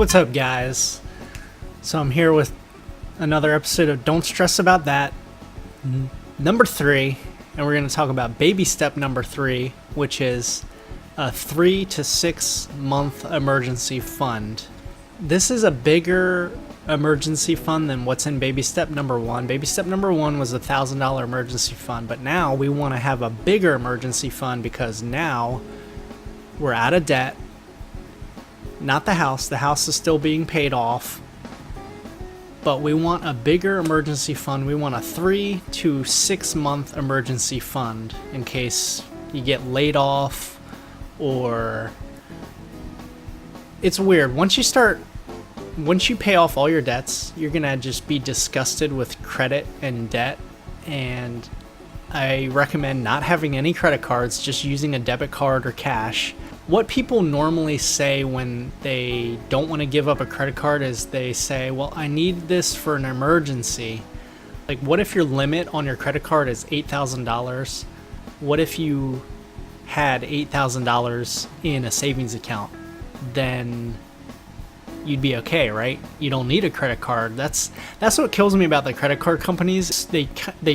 What's up, guys? So I'm here with another episode of Don't Stress About That, number 3, and we're going to talk about baby step number 3, which is a 3 to 6 month emergency fund. This is a bigger emergency fund than what's in baby step number 1. Baby step number 1 was a $1,000 emergency fund, but now we want to have a bigger emergency fund because now we're out of debt. Not the house is still being paid off, but we want a bigger emergency fund. We want a 3 to 6 month emergency fund in case you get laid off, or it's weird. Once you pay off all your debts, you're gonna just be disgusted with credit and debt, and I recommend not having any credit cards, just using a debit card or cash. What people normally say when they don't want to give up a credit card is they say, well, I need this for an emergency. Like, what if your limit on your credit card is $8,000? What if you had $8,000 in a savings account? Then you'd be okay, right? You don't need a credit card. That's what kills me about the credit card companies. They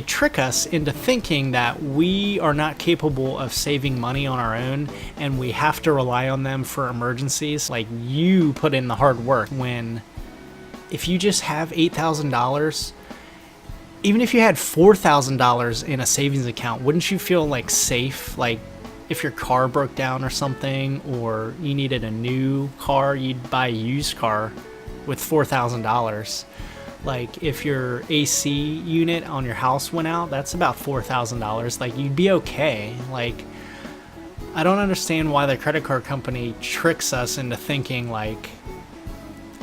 trick us into thinking that we are not capable of saving money on our own and we have to rely on them for emergencies. Like, you put in the hard work. When if you just have $8,000, even if you had $4,000 in a savings account, wouldn't you feel like safe? Like, if your car broke down or something, or you needed a new car, you'd buy a used car with $4,000. Like, if your AC unit on your house went out, that's about $4,000. Like, you'd be okay. Like, I don't understand why the credit card company tricks us into thinking like,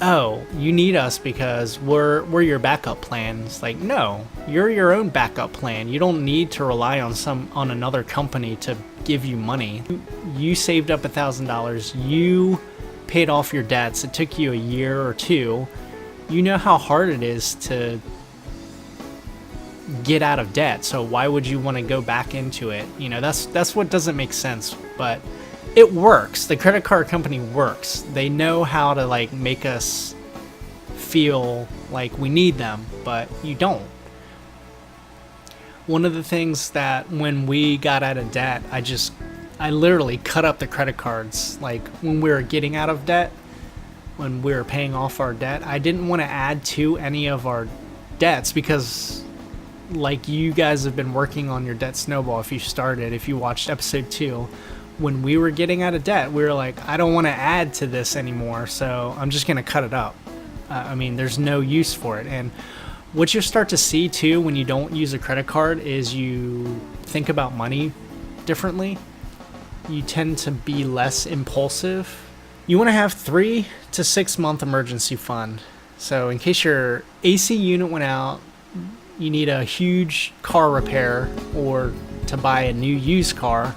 oh, you need us because we're your backup plan. It's like, no, you're your own backup plan. You don't need to rely on another company to give you money. You saved up $1,000. You paid off your debts. It took you a year or two. You know how hard it is to get out of debt. So why would you want to go back into it? You know, that's what doesn't make sense, but it works. The credit card company works. They know how to like make us feel like we need them, but you don't. One of the things that when we got out of debt, I literally cut up the credit cards. Like, when we were getting out of debt, when we were paying off our debt, I didn't want to add to any of our debts because, like, you guys have been working on your debt snowball. If you watched episode 2, when we were getting out of debt, we were like, I don't want to add to this anymore, so I'm just going to cut it up. I mean, there's no use for it. And what you start to see too when you don't use a credit card is you think about money differently. You tend to be less impulsive. You want to have 3 to 6 month emergency fund. So in case your AC unit went out, you need a huge car repair or to buy a new used car.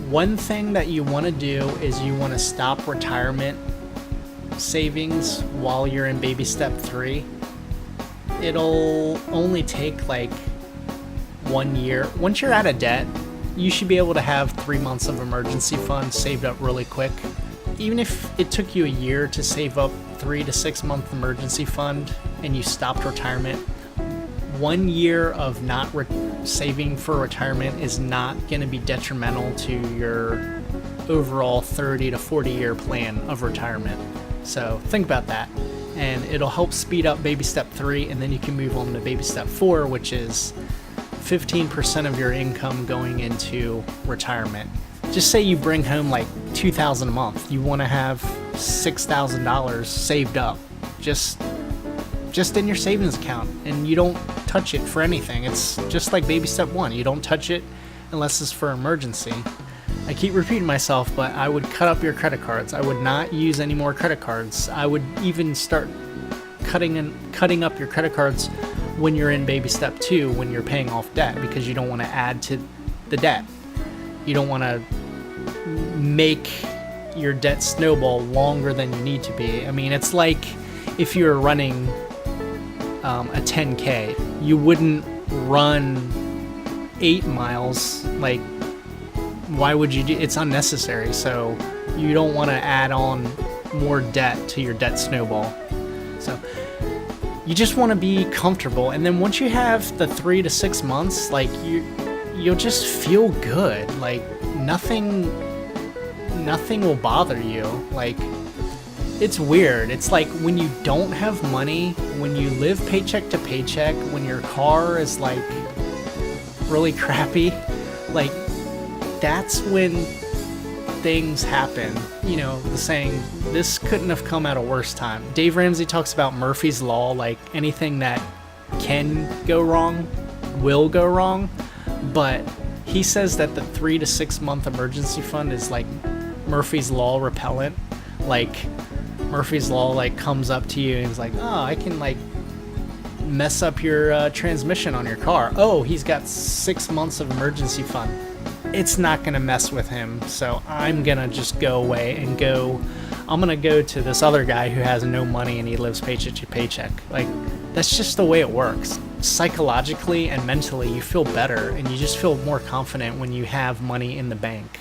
One thing that you want to do is you want to stop retirement savings while you're in baby step 3. It'll only take like 1 year. Once you're out of debt, you should be able to have 3 months of emergency funds saved up really quick. Even if it took you a year to save up 3 to 6 month emergency fund and you stopped retirement, 1 year of not saving for retirement is not going to be detrimental to your overall 30 to 40 year plan of retirement. So think about that, and it'll help speed up baby step 3, and then you can move on to baby step 4, which is 15% of your income going into retirement. Just say you bring home like $2,000 a month. You want to have $6,000 saved up just in your savings account, and you don't touch it for anything. It's just like baby step 1. You don't touch it unless it's for emergency. I keep repeating myself, but I would cut up your credit cards. I would not use any more credit cards. I would even start cutting up your credit cards when you're in baby step 2, when you're paying off debt, because you don't want to add to the debt. You don't want to make your debt snowball longer than you need to be. I mean, it's like if you're running a 10K, you wouldn't run 8 miles. Like, why would you do? It's unnecessary. So you don't want to add on more debt to your debt snowball. So you just want to be comfortable, and then once you have the 3 to 6 months, like you'll just feel good. Like nothing will bother you. Like, it's weird. It's like when you don't have money, when you live paycheck to paycheck, when your car is like really crappy, like that's when things happen. You know, the saying, this couldn't have come at a worse time. Dave Ramsey talks about Murphy's Law, like anything that can go wrong will go wrong, but he says that the 3 to 6 month emergency fund is like Murphy's Law repellent. Like Murphy's Law like comes up to you and is like, oh, I can like mess up your transmission on your car. Oh, he's got 6 months of emergency fund. It's not gonna mess with him, so I'm gonna just go away and I'm gonna go to this other guy who has no money and he lives paycheck to paycheck. Like, that's just the way it works. Psychologically and mentally, you feel better and you just feel more confident when you have money in the bank.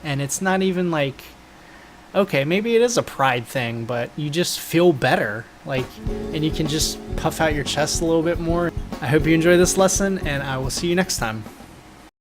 And it's not even like, okay, maybe it is a pride thing, but you just feel better, like, and you can just puff out your chest a little bit more. I hope you enjoy this lesson, and I will see you next time.